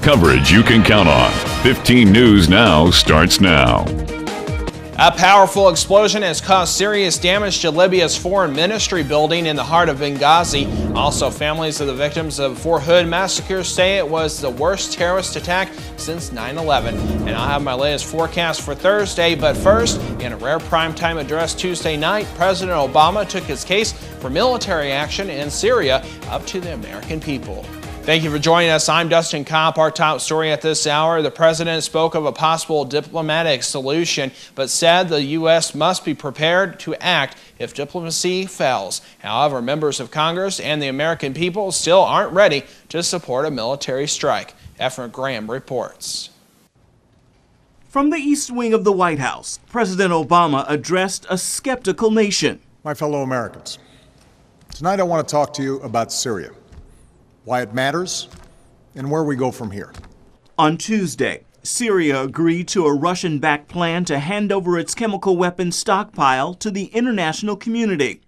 Coverage you can count on. 15 News Now starts now. A powerful explosion has caused serious damage to Libya's foreign ministry building in the heart of Benghazi. Also, families of the victims of Fort Hood massacre say it was the worst terrorist attack since 9/11. And I'll have my latest forecast for Thursday. But first, in a rare primetime address Tuesday night, President Obama took his case for military action in Syria up to the American people. Thank you for joining us. I'm Dustin Kopp. Our top story at this hour, the president spoke of a possible diplomatic solution, but said the U.S. must be prepared to act if diplomacy fails. However, members of Congress and the American people still aren't ready to support a military strike. Efren Graham reports. From the East Wing of the White House, President Obama addressed a skeptical nation. My fellow Americans, tonight I want to talk to you about Syria, why it matters, and where we go from here. On Tuesday, Syria agreed to a Russian-backed plan to hand over its chemical weapons stockpile to the international community.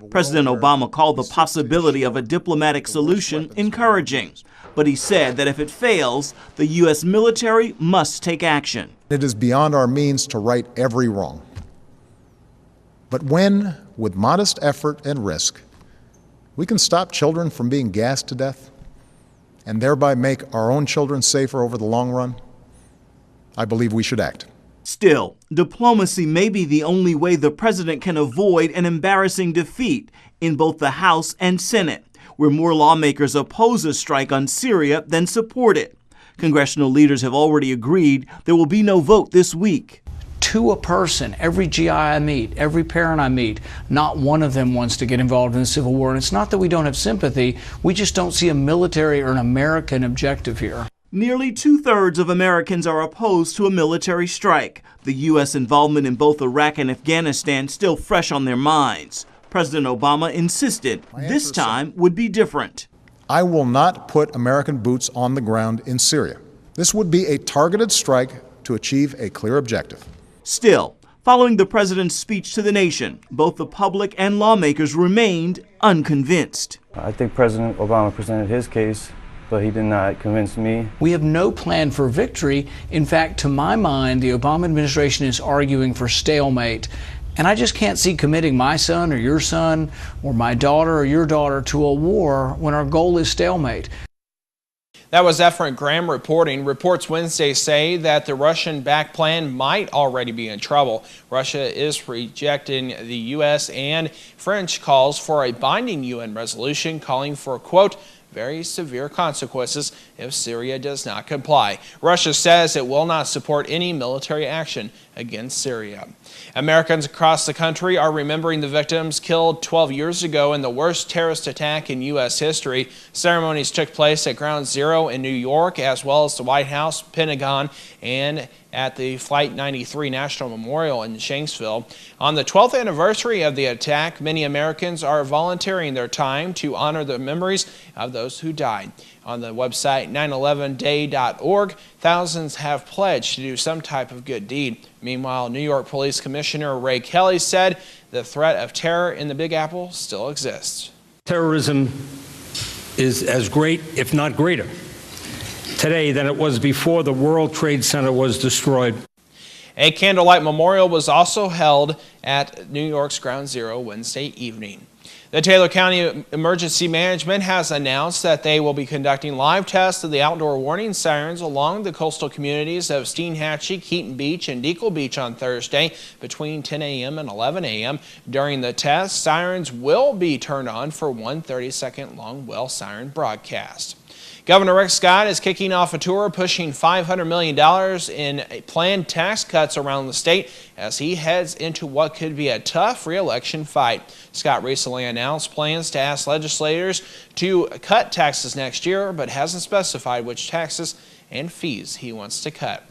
President Obama called the possibility of a diplomatic solution encouraging, but he said that if it fails, the U.S. military must take action. It is beyond our means to right every wrong. But when, with modest effort and risk, we can stop children from being gassed to death and thereby make our own children safer over the long run, I believe we should act. Still, diplomacy may be the only way the president can avoid an embarrassing defeat in both the House and Senate, where more lawmakers oppose a strike on Syria than support it. Congressional leaders have already agreed there will be no vote this week. To a person, every GI I meet, every parent I meet, not one of them wants to get involved in the civil war. And it's not that we don't have sympathy, we just don't see a military or an American objective here. Nearly 2/3 of Americans are opposed to a military strike. The U.S. involvement in both Iraq and Afghanistan still fresh on their minds. President Obama insisted this time would be different. I will not put American boots on the ground in Syria. This would be a targeted strike to achieve a clear objective. Still, following the president's speech to the nation, both the public and lawmakers remained unconvinced. I think President Obama presented his case, but he did not convince me. We have no plan for victory. In fact, to my mind, the Obama administration is arguing for stalemate. And I just can't see committing my son or your son or my daughter or your daughter to a war when our goal is stalemate. That was Efren Graham reporting. Reports Wednesday say that the Russian-backed plan might already be in trouble. Russia is rejecting the U.S. and French calls for a binding UN resolution calling for, quote, very severe consequences if Syria does not comply. Russia says it will not support any military action against Syria. Americans across the country are remembering the victims killed 12 years ago in the worst terrorist attack in U.S. history. Ceremonies took place at Ground Zero in New York, as well as the White House, Pentagon, and at the Flight 93 National Memorial in Shanksville. On the 12th anniversary of the attack, many Americans are volunteering their time to honor the memories of those who died. On the website 911day.org, thousands have pledged to do some type of good deed. Meanwhile, New York Police Commissioner Ray Kelly said the threat of terror in the Big Apple still exists. Terrorism is as great, if not greater, today than it was before the World Trade Center was destroyed. A candlelight memorial was also held at New York's Ground Zero Wednesday evening. The Taylor County Emergency Management has announced that they will be conducting live tests of the outdoor warning sirens along the coastal communities of Steinhatchee, Keaton Beach, and Deacle Beach on Thursday between 10 a.m. and 11 a.m. During the test, sirens will be turned on for one 30-second long well siren broadcast. Governor Rick Scott is kicking off a tour pushing $500 million in planned tax cuts around the state as he heads into what could be a tough re-election fight. Scott recently announced plans to ask legislators to cut taxes next year, but hasn't specified which taxes and fees he wants to cut.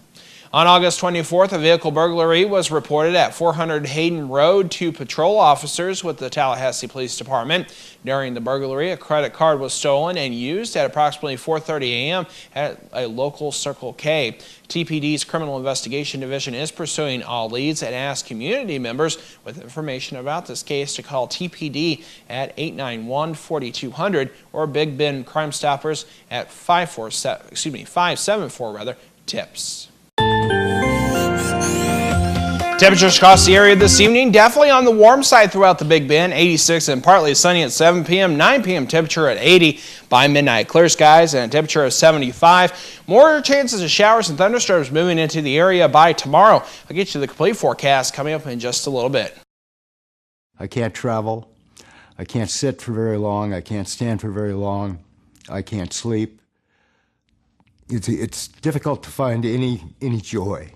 On August 24th, a vehicle burglary was reported at 400 Hayden Road to patrol officers with the Tallahassee Police Department. During the burglary, a credit card was stolen and used at approximately 4:30 a.m. at a local Circle K. TPD's Criminal Investigation Division is pursuing all leads and asks community members with information about this case to call TPD at 891-4200 or Big Ben Crime Stoppers at 574-TIPS. Temperatures across the area this evening, definitely on the warm side throughout the Big Bend. 86 and partly sunny at 7 p.m., 9 p.m. temperature at 80. By midnight, clear skies and a temperature of 75. More chances of showers and thunderstorms moving into the area by tomorrow. I'll get you the complete forecast coming up in just a little bit. I can't travel. I can't sit for very long. I can't stand for very long. I can't sleep. It's difficult to find any joy.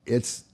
It's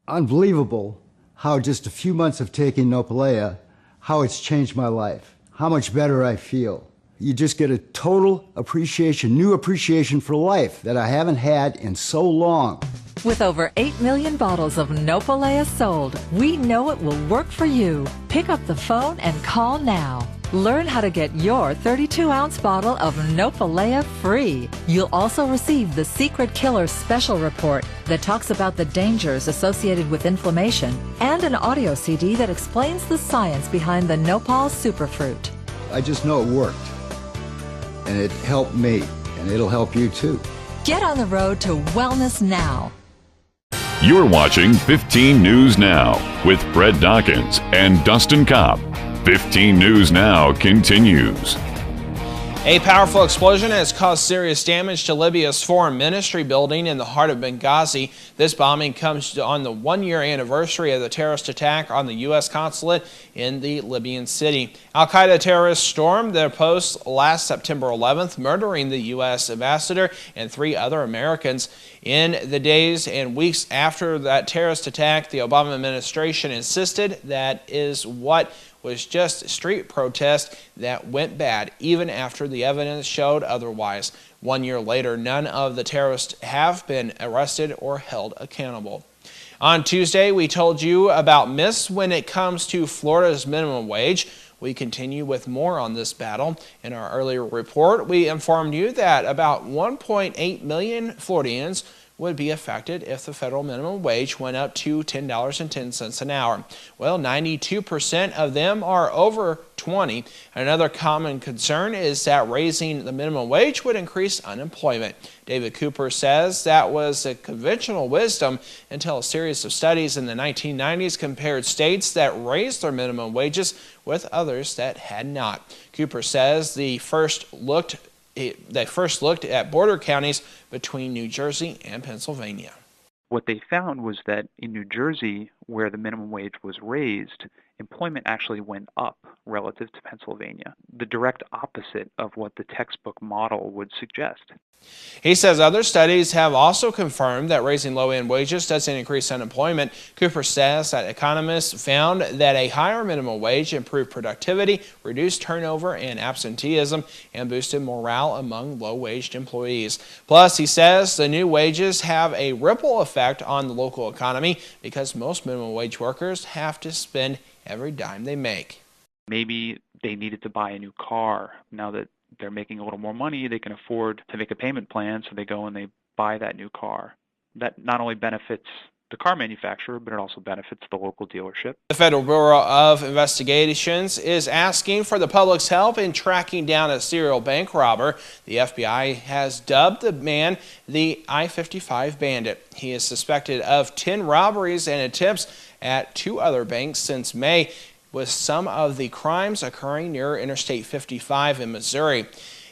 unbelievable how just a few months of taking Nopalea, how it's changed my life, how much better I feel. You just get a total appreciation, new appreciation for life that I haven't had in so long. With over 8 million bottles of Nopalea sold, we know it will work for you. Pick up the phone and call now. Learn how to get your 32-ounce bottle of Nopalea free. You'll also receive the Secret Killer Special Report that talks about the dangers associated with inflammation and an audio CD that explains the science behind the Nopal Superfruit. I just know it worked, and it helped me, and it'll help you too. Get on the road to wellness now. You're watching 15 News Now with Fred Dawkins and Dustin Kopp. 15 News Now continues. A powerful explosion has caused serious damage to Libya's foreign ministry building in the heart of Benghazi. This bombing comes on the one-year anniversary of the terrorist attack on the U.S. consulate in the Libyan city. Al-Qaeda terrorists stormed their post last September 11th, murdering the U.S. ambassador and 3 other Americans. In the days and weeks after that terrorist attack, the Obama administration insisted that is what was just street protest that went bad, even after the evidence showed otherwise. 1 year later, none of the terrorists have been arrested or held accountable. On Tuesday, we told you about myths when it comes to Florida's minimum wage. We continue with more on this battle. In our earlier report, we informed you that about 1.8 million Floridians would be affected if the federal minimum wage went up to $10.10 an hour. Well, 92% of them are over 20. Another common concern is that raising the minimum wage would increase unemployment. David Cooper says that was a conventional wisdom until a series of studies in the 1990s compared states that raised their minimum wages with others that had not. Cooper says they first looked at border counties between New Jersey and Pennsylvania. What they found was that in New Jersey, where the minimum wage was raised, employment actually went up relative to Pennsylvania, the direct opposite of what the textbook model would suggest. He says other studies have also confirmed that raising low-end wages doesn't increase unemployment. Cooper says that economists found that a higher minimum wage improved productivity, reduced turnover and absenteeism, and boosted morale among low-waged employees. Plus, he says the new wages have a ripple effect on the local economy because most minimum wage workers have to spend every dime they make. Maybe they needed to buy a new car. Now that they're making a little more money, they can afford to make a payment plan, so they go and they buy that new car. That not only benefits the car manufacturer, but it also benefits the local dealership. The Federal Bureau of Investigations is asking for the public's help in tracking down a serial bank robber. The FBI has dubbed the man the I-55 Bandit. He is suspected of 10 robberies and attempts at 2 other banks since May, with some of the crimes occurring near Interstate 55 in Missouri.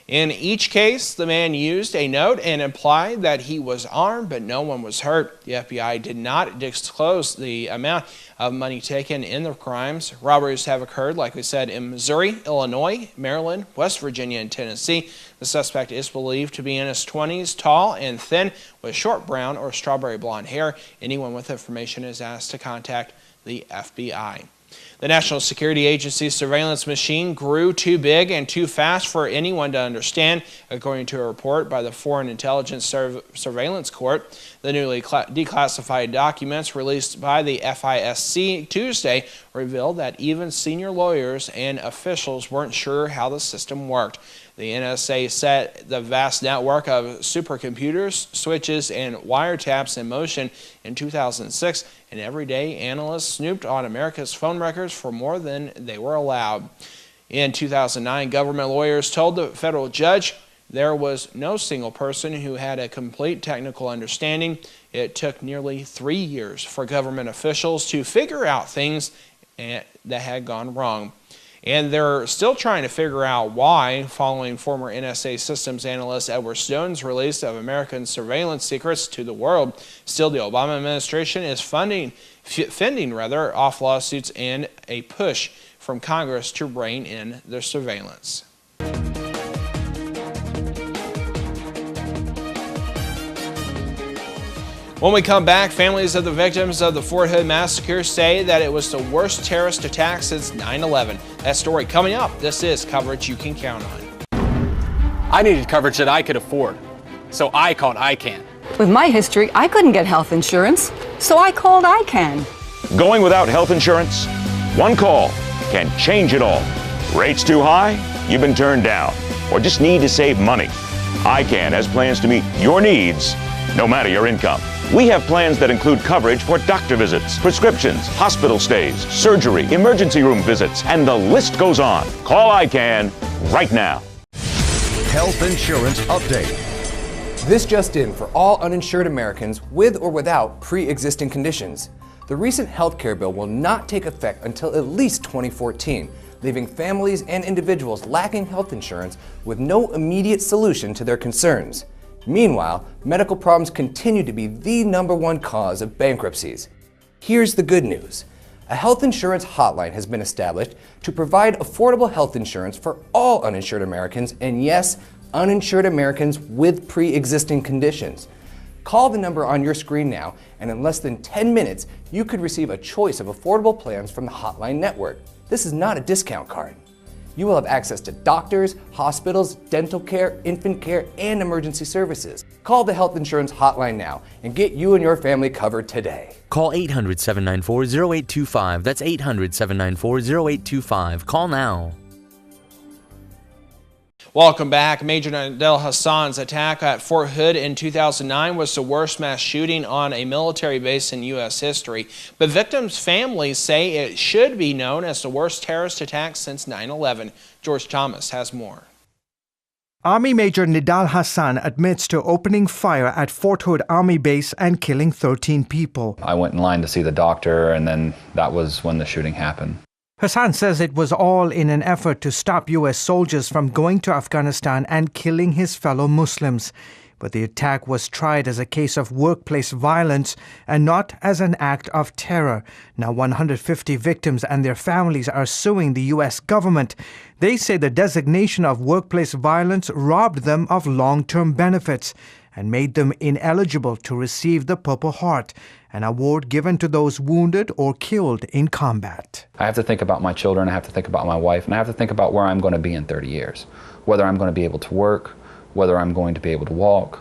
In each case, the man used a note and implied that he was armed, but no one was hurt. The FBI did not disclose the amount of money taken in the crimes. Robberies have occurred, like we said, in Missouri, Illinois, Maryland, West Virginia, and Tennessee. The suspect is believed to be in his 20s, tall and thin, with short brown or strawberry blonde hair. Anyone with information is asked to contact the FBI. The National Security Agency's surveillance machine grew too big and too fast for anyone to understand, according to a report by the Foreign Intelligence Surveillance Court. The newly declassified documents released by the FISC Tuesday revealed that even senior lawyers and officials weren't sure how the system worked. The NSA set the vast network of supercomputers, switches, and wiretaps in motion in 2006, and every day analysts snooped on America's phone records for more than they were allowed. In 2009, government lawyers told the federal judge there was no single person who had a complete technical understanding. It took nearly 3 years for government officials to figure out things that had gone wrong. And they're still trying to figure out why, following former NSA systems analyst Edward Snowden's release of American surveillance secrets to the world. Still, the Obama administration is fending off lawsuits and a push from Congress to rein in their surveillance. When we come back, families of the victims of the Fort Hood massacre say that it was the worst terrorist attack since 9/11. That story coming up. This is coverage you can count on. I needed coverage that I could afford, so I called ICANN. With my history, I couldn't get health insurance, so I called ICANN. Going without health insurance? One call can change it all. Rates too high? You've been turned down, or just need to save money. ICANN has plans to meet your needs, no matter your income. We have plans that include coverage for doctor visits, prescriptions, hospital stays, surgery, emergency room visits, and the list goes on. Call ICANN right now. Health Insurance Update. This just in for all uninsured Americans with or without pre-existing conditions. The recent health care bill will not take effect until at least 2014, leaving families and individuals lacking health insurance with no immediate solution to their concerns. Meanwhile, medical problems continue to be the #1 cause of bankruptcies. Here's the good news. A health insurance hotline has been established to provide affordable health insurance for all uninsured Americans, and yes, uninsured Americans with pre-existing conditions. Call the number on your screen now, and in less than 10 minutes, you could receive a choice of affordable plans from the Hotline Network. This is not a discount card. You will have access to doctors, hospitals, dental care, infant care, and emergency services. Call the Health Insurance Hotline now and get you and your family covered today. Call 800-794-0825. That's 800-794-0825. Call now. Welcome back. Major Nidal Hassan's attack at Fort Hood in 2009 was the worst mass shooting on a military base in U.S. history. But victims' families say it should be known as the worst terrorist attack since 9/11. George Thomas has more. Army Major Nidal Hassan admits to opening fire at Fort Hood Army Base and killing 13 people. I went in line to see the doctor, and then that was when the shooting happened. Hassan says it was all in an effort to stop U.S. soldiers from going to Afghanistan and killing his fellow Muslims. But the attack was tried as a case of workplace violence and not as an act of terror. Now 150 victims and their families are suing the U.S. government. They say the designation of workplace violence robbed them of long-term benefits and made them ineligible to receive the Purple Heart, an award given to those wounded or killed in combat. I have to think about my children, I have to think about my wife, and I have to think about where I'm going to be in 30 years. Whether I'm going to be able to work, whether I'm going to be able to walk.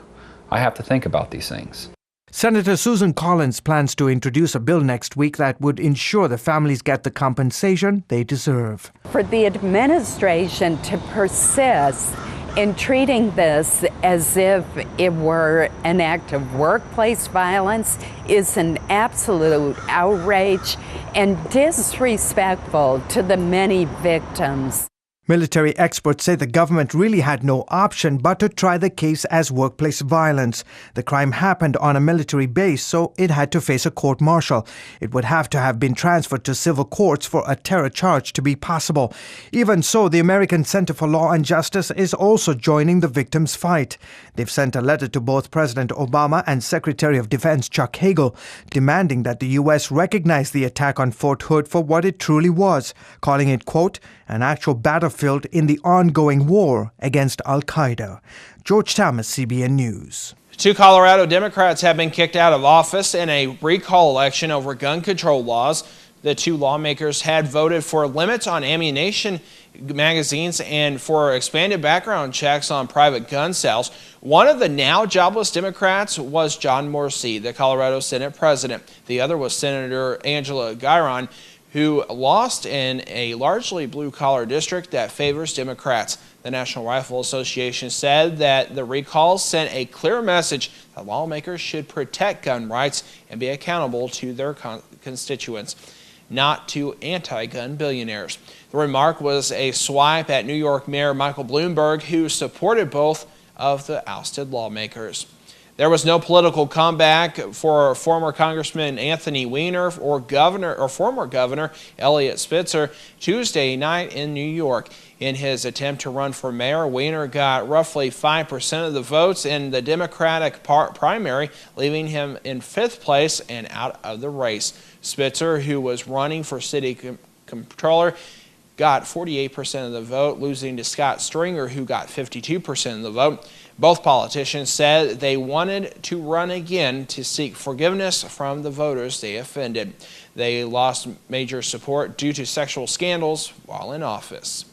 I have to think about these things. Senator Susan Collins plans to introduce a bill next week that would ensure the families get the compensation they deserve. For the administration to persist in treating this as if it were an act of workplace violence is an absolute outrage and disrespectful to the many victims. Military experts say the government really had no option but to try the case as workplace violence. The crime happened on a military base, so it had to face a court-martial. It would have to have been transferred to civil courts for a terror charge to be possible. Even so, the American Center for Law and Justice is also joining the victims' fight. They've sent a letter to both President Obama and Secretary of Defense Chuck Hagel, demanding that the U.S. recognize the attack on Fort Hood for what it truly was, calling it, quote, an actual battlefield in the ongoing war against Al-Qaeda. George Thomas, CBN News. 2 Colorado Democrats have been kicked out of office in a recall election over gun control laws. The two lawmakers had voted for limits on ammunition magazines and for expanded background checks on private gun sales. One of the now jobless Democrats was John Morrissey, the Colorado Senate president. The other was Senator Angela Guiron, who lost in a largely blue-collar district that favors Democrats. The National Rifle Association said that the recall sent a clear message that lawmakers should protect gun rights and be accountable to their constituents, not to anti-gun billionaires. The remark was a swipe at New York Mayor Michael Bloomberg, who supported both of the ousted lawmakers. There was no political comeback for former Congressman Anthony Weiner or former Governor Eliot Spitzer Tuesday night in New York. In his attempt to run for mayor, Weiner got roughly 5% of the votes in the Democratic primary, leaving him in 5th place and out of the race. Spitzer, who was running for city comptroller, got 48% of the vote, losing to Scott Stringer, who got 52% of the vote. Both politicians said they wanted to run again to seek forgiveness from the voters they offended. They lost major support due to sexual scandals while in office.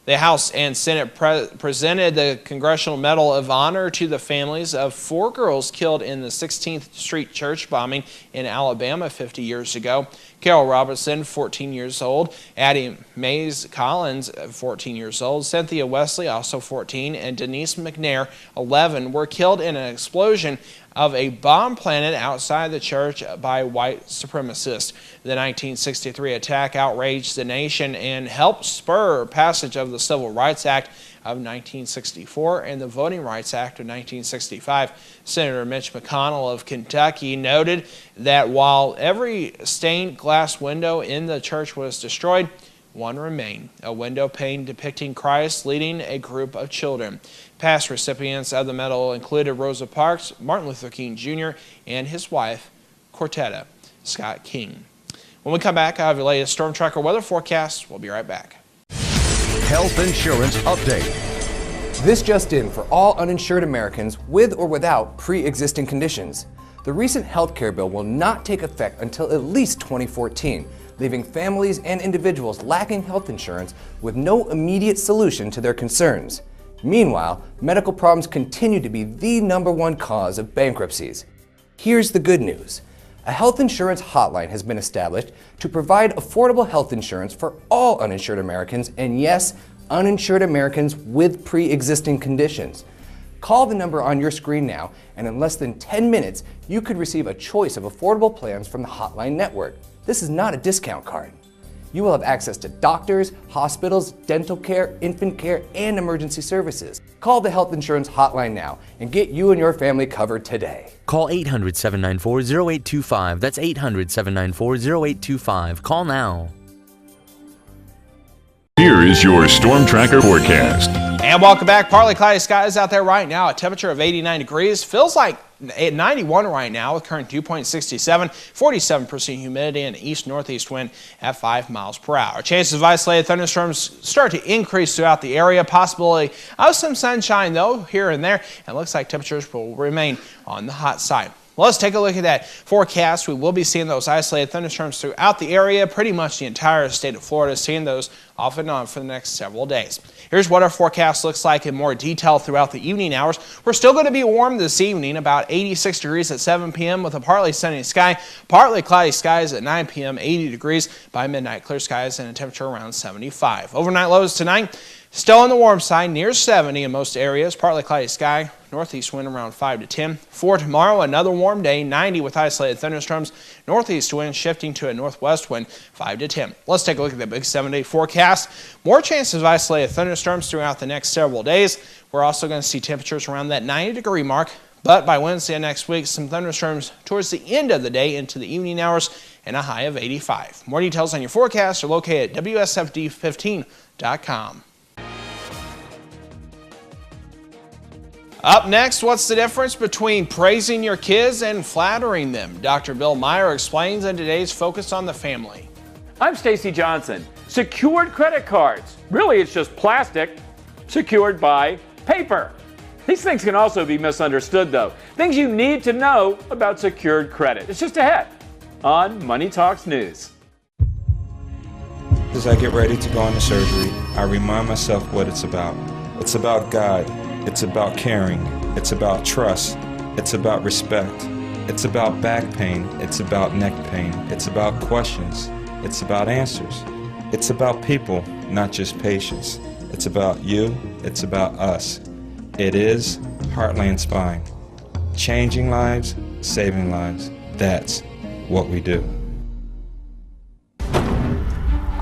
The House and Senate presented the Congressional Medal of Honor to the families of 4 girls killed in the 16th Street church bombing in Alabama 50 years ago. Carol Robertson, 14 years old, Addie Mays Collins, 14 years old, Cynthia Wesley, also 14, and Denise McNair, 11, were killed in an explosion of a bomb planted outside the church by white supremacists. The 1963 attack outraged the nation and helped spur passage of the Civil Rights Act of 1964 and the Voting Rights Act of 1965. Senator Mitch McConnell of Kentucky noted that while every stained glass window in the church was destroyed, one remained, a window pane depicting Christ leading a group of children. Past recipients of the medal included Rosa Parks, Martin Luther King Jr., and his wife, Cortetta Scott King. When we come back, I have your latest Storm Tracker weather forecast. We'll be right back. Health insurance update. This just in for all uninsured Americans with or without pre-existing conditions. The recent health care bill will not take effect until at least 2014, leaving families and individuals lacking health insurance with no immediate solution to their concerns. Meanwhile, medical problems continue to be the #1 cause of bankruptcies. Here's the good news. A health insurance hotline has been established to provide affordable health insurance for all uninsured Americans, and yes, uninsured Americans with pre-existing conditions. Call the number on your screen now, and in less than 10 minutes, you could receive a choice of affordable plans from the Hotline Network. This is not a discount card. You will have access to doctors, hospitals, dental care, infant care, and emergency services. Call the Health Insurance Hotline now and get you and your family covered today. Call 800-794-0825. That's 800-794-0825. Call now. Here is your Storm Tracker forecast. And welcome back. Partly cloudy skies out there right now. A temperature of 89 degrees. Feels like 91 right now with current dew point 67, 47% humidity, and east-northeast wind at 5 miles per hour. Chances of isolated thunderstorms start to increase throughout the area. Possibility of some sunshine, though, here and there. And it looks like temperatures will remain on the hot side. Well, let's take a look at that forecast. We will be seeing those isolated thunderstorms throughout the area. Pretty much the entire state of Florida seeing those off and on for the next several days. Here's what our forecast looks like in more detail throughout the evening hours. We're still going to be warm this evening, about 86 degrees at 7 p.m. with a partly sunny sky. Partly cloudy skies at 9 p.m., 80 degrees. By midnight, clear skies and a temperature around 75. Overnight lows tonight, still on the warm side, near 70 in most areas. Partly cloudy sky, northeast wind around 5 to 10. For tomorrow, another warm day, 90 with isolated thunderstorms. Northeast wind shifting to a northwest wind, 5 to 10. Let's take a look at the big 7-day forecast. More chances of isolated thunderstorms throughout the next several days. We're also going to see temperatures around that 90-degree mark. But by Wednesday next week, some thunderstorms towards the end of the day into the evening hours and a high of 85. More details on your forecast are located at WSFD15.com. Up next, what's the difference between praising your kids and flattering them? Dr. Bill Meyer explains in today's Focus on the Family. I'm Stacy Johnson. Secured credit cards. Really, it's just plastic secured by paper. These things can also be misunderstood, though. Things you need to know about secured credit. It's just ahead on Money Talks News. as I get ready to go into surgery, I remind myself what it's about. It's about God. It's about caring. It's about trust. It's about respect. It's about back pain. It's about neck pain. It's about questions. It's about answers. It's about people, not just patients. It's about you. It's about us. It is Heartland Spine. Changing lives, saving lives. That's what we do.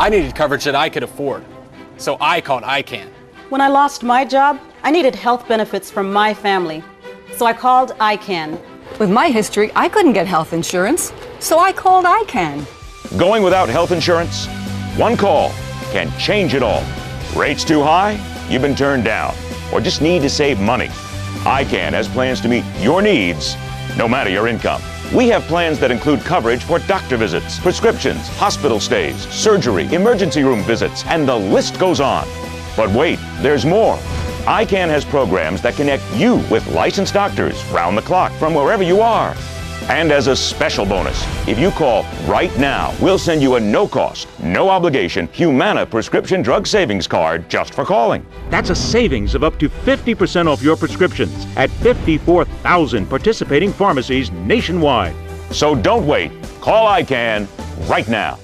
I needed coverage that I could afford, so I called ICANN. When I lost my job, I needed health benefits from my family, so I called ICANN. With my history, I couldn't get health insurance, so I called ICANN. Going without health insurance? One call can change it all. Rates too high? You've been turned down, or just need to save money. ICANN has plans to meet your needs, no matter your income. We have plans that include coverage for doctor visits, prescriptions, hospital stays, surgery, emergency room visits, and the list goes on. But wait, there's more. ICANN has programs that connect you with licensed doctors round the clock from wherever you are. And as a special bonus, if you call right now, we'll send you a no-cost, no-obligation Humana prescription drug savings card just for calling. That's a savings of up to 50% off your prescriptions at 54,000 participating pharmacies nationwide. So don't wait. Call ICANN right now.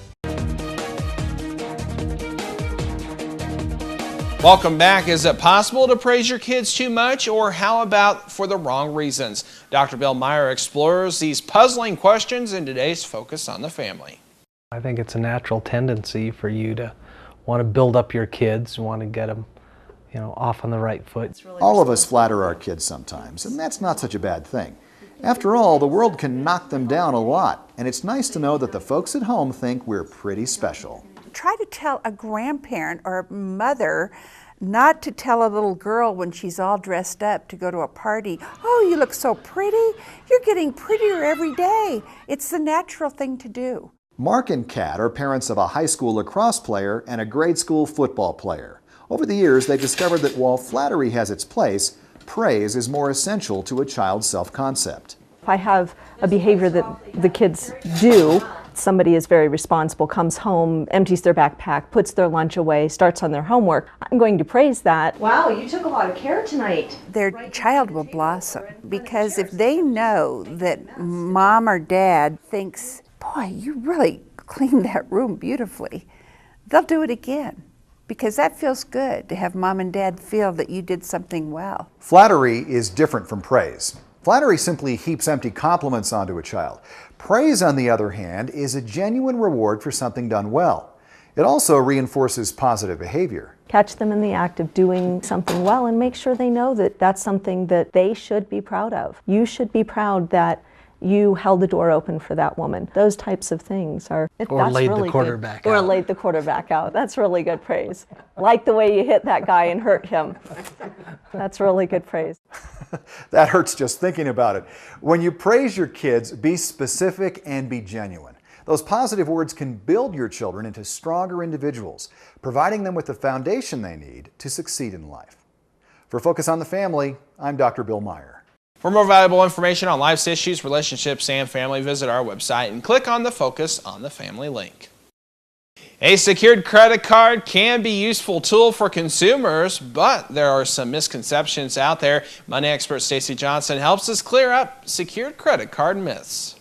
Welcome back. Is it possible to praise your kids too much, or how about for the wrong reasons? Dr. Bill Meyer explores these puzzling questions in today's Focus on the Family. I think it's a natural tendency for you to want to build up your kids, want to get them, off on the right foot. All of us flatter our kids sometimes, and that's not such a bad thing. After all, the world can knock them down a lot, and it's nice to know that the folks at home think we're pretty special. Try to tell a grandparent or a mother not to tell a little girl when she's all dressed up to go to a party, "Oh, you look so pretty. You're getting prettier every day." It's the natural thing to do. Mark and Kat are parents of a high school lacrosse player and a grade school football player. Over the years, they've discovered that while flattery has its place, praise is more essential to a child's self-concept. If I have a behavior that the kids do, somebody is very responsible, comes home, empties their backpack, puts their lunch away, starts on their homework, I'm going to praise that. Wow, you took a lot of care tonight. Their child will blossom, because if they know that mom or dad thinks, "Boy, you really cleaned that room beautifully," they'll do it again, because that feels good to have mom and dad feel that you did something well. Flattery is different from praise. Flattery simply heaps empty compliments onto a child. Praise, on the other hand, is a genuine reward for something done well. It also reinforces positive behavior. Catch them in the act of doing something well and make sure they know that that's something that they should be proud of. You should be proud that you held the door open for that woman. Those types of things are... Or laid the quarterback out. Or laid the quarterback out. That's really good praise. Like the way you hit that guy and hurt him. That's really good praise. That hurts just thinking about it. When you praise your kids, be specific and be genuine. Those positive words can build your children into stronger individuals, providing them with the foundation they need to succeed in life. For Focus on the Family, I'm Dr. Bill Meyer. For more valuable information on life's issues, relationships, and family, visit our website and click on the Focus on the Family link. A secured credit card can be a useful tool for consumers, but there are some misconceptions out there. Money expert Stacey Johnson helps us clear up secured credit card myths.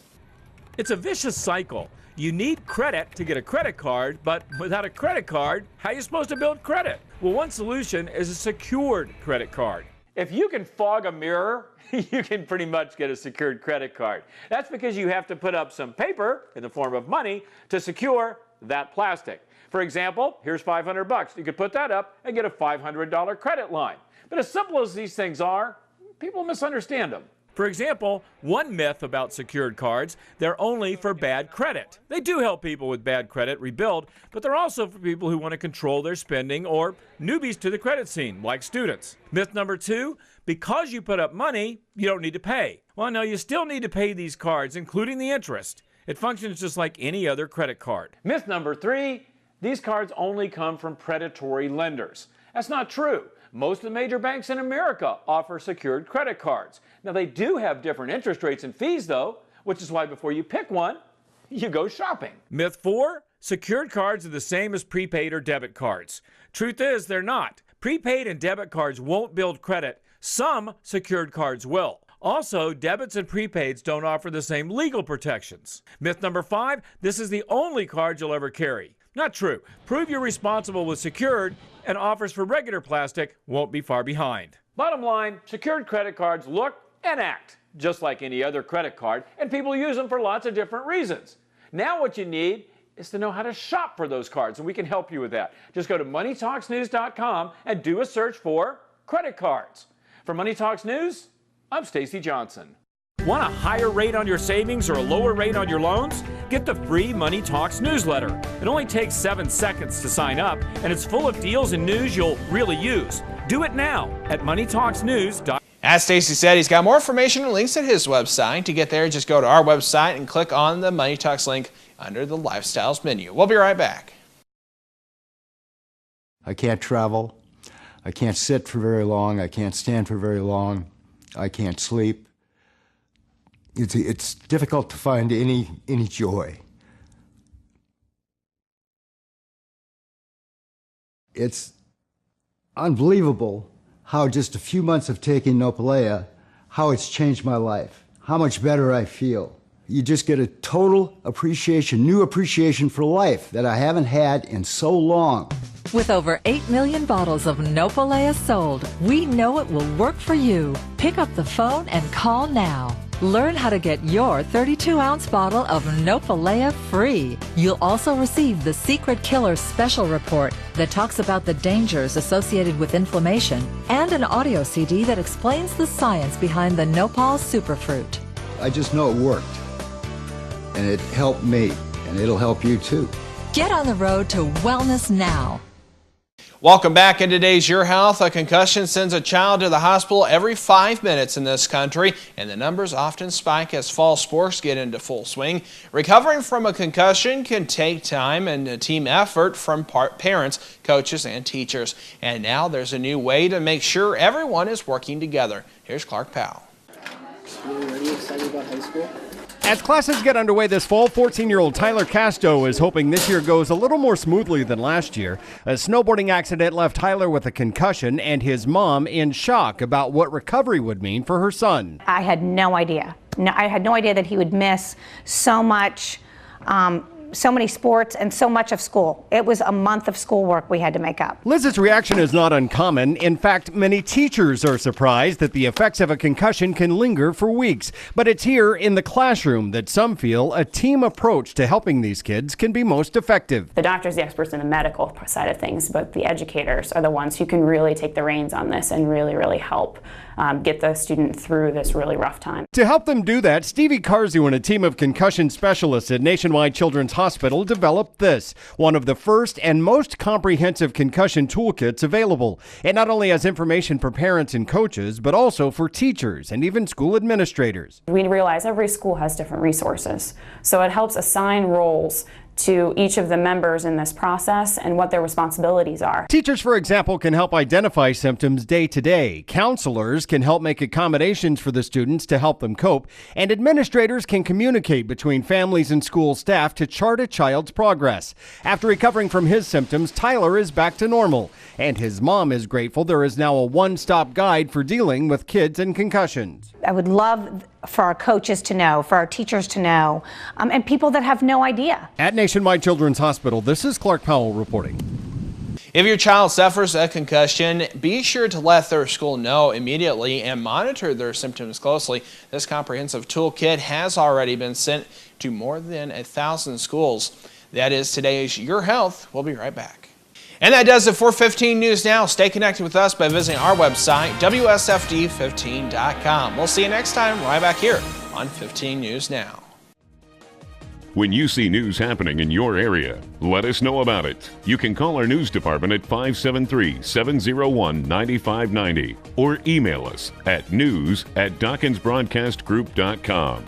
It's a vicious cycle. You need credit to get a credit card, but without a credit card, how are you supposed to build credit? Well, one solution is a secured credit card. If you can fog a mirror, you can pretty much get a secured credit card. That's because you have to put up some paper in the form of money to secure that plastic. For example, here's $500. You could put that up and get a $500 credit line. But as simple as these things are, people misunderstand them. For example, one myth about secured cards, they're only for bad credit. They do help people with bad credit rebuild, but they're also for people who want to control their spending or newbies to the credit scene, like students. Myth number 2, because you put up money, you don't need to pay. Well, no, you still need to pay these cards, including the interest. It functions just like any other credit card. Myth number 3, these cards only come from predatory lenders. That's not true. Most of the major banks in America offer secured credit cards. Now, they do have different interest rates and fees, though, which is why before you pick one, you go shopping. Myth 4, secured cards are the same as prepaid or debit cards. Truth is, they're not. Prepaid and debit cards won't build credit. Some secured cards will. Also, debits and prepaids don't offer the same legal protections. Myth number 5, this is the only card you'll ever carry. Not true. Prove you're responsible with secured, and offers for regular plastic won't be far behind. Bottom line, secured credit cards look and act just like any other credit card, and people use them for lots of different reasons. Now what you need is to know how to shop for those cards, and we can help you with that. Just go to moneytalksnews.com and do a search for credit cards. For Money Talks News, I'm Stacy Johnson. Want a higher rate on your savings or a lower rate on your loans? Get the free Money Talks newsletter. It only takes 7 seconds to sign up, and it's full of deals and news you'll really use. Do it now at moneytalksnews.com. As Stacy said, he's got more information and links at his website. To get there, just go to our website and click on the Money Talks link under the Lifestyles menu. We'll be right back. I can't travel. I can't sit for very long. I can't stand for very long. I can't sleep. It's difficult to find any joy. It's unbelievable how just a few months of taking Nopalea, how it's changed my life, how much better I feel. You just get a total appreciation, new appreciation for life that I haven't had in so long. With over 8 million bottles of Nopalea sold, we know it will work for you. Pick up the phone and call now. Learn how to get your 32-ounce bottle of Nopalea free. You'll also receive the Secret Killer Special Report that talks about the dangers associated with inflammation and an audio CD that explains the science behind the Nopal Superfruit. I just know it worked, and it helped me, and it'll help you too. Get on the road to wellness now. Welcome back. In today's Your Health, a concussion sends a child to the hospital every 5 minutes in this country, and the numbers often spike as fall sports get into full swing. Recovering from a concussion can take time and a team effort from parents, coaches, and teachers. And now there's a new way to make sure everyone is working together. Here's Clark Powell. Really excited about high school? As classes get underway this fall, 14-year-old Tyler Casto is hoping this year goes a little more smoothly than last year. A snowboarding accident left Tyler with a concussion and his mom in shock about what recovery would mean for her son. I had no idea. I had no idea that he would miss so much, so many sports and so much of school. It was a month of schoolwork we had to make up. Liz's reaction is not uncommon. In fact, many teachers are surprised that the effects of a concussion can linger for weeks. But it's here in the classroom that some feel a team approach to helping these kids can be most effective. The doctors, the experts in the medical side of things, but the educators are the ones who can really take the reins on this and really help get the student through this really rough time. To help them do that, Stevie Karzu and a team of concussion specialists at Nationwide Children's Hospital developed this, one of the first and most comprehensive concussion toolkits available. It not only has information for parents and coaches, but also for teachers and even school administrators. We realize every school has different resources, so it helps assign roles to each of the members in this process and what their responsibilities are. Teachers, for example, can help identify symptoms day to day. Counselors can help make accommodations for the students to help them cope. And administrators can communicate between families and school staff to chart a child's progress. After recovering from his symptoms, Tyler is back to normal. And his mom is grateful there is now a one-stop guide for dealing with kids and concussions. I would love for our coaches to know, for our teachers to know, and people that have no idea. At Nationwide Children's Hospital, this is Clark Powell reporting. If your child suffers a concussion, be sure to let their school know immediately and monitor their symptoms closely. This comprehensive toolkit has already been sent to more than 1,000 schools. That is today's Your Health. We'll be right back. And that does it for 15 News Now. Stay connected with us by visiting our website, WSFD15.com. We'll see you next time right back here on 15 News Now. When you see news happening in your area, let us know about it. You can call our news department at 573-701-9590 or email us at news@DawkinsBroadcastGroup.com.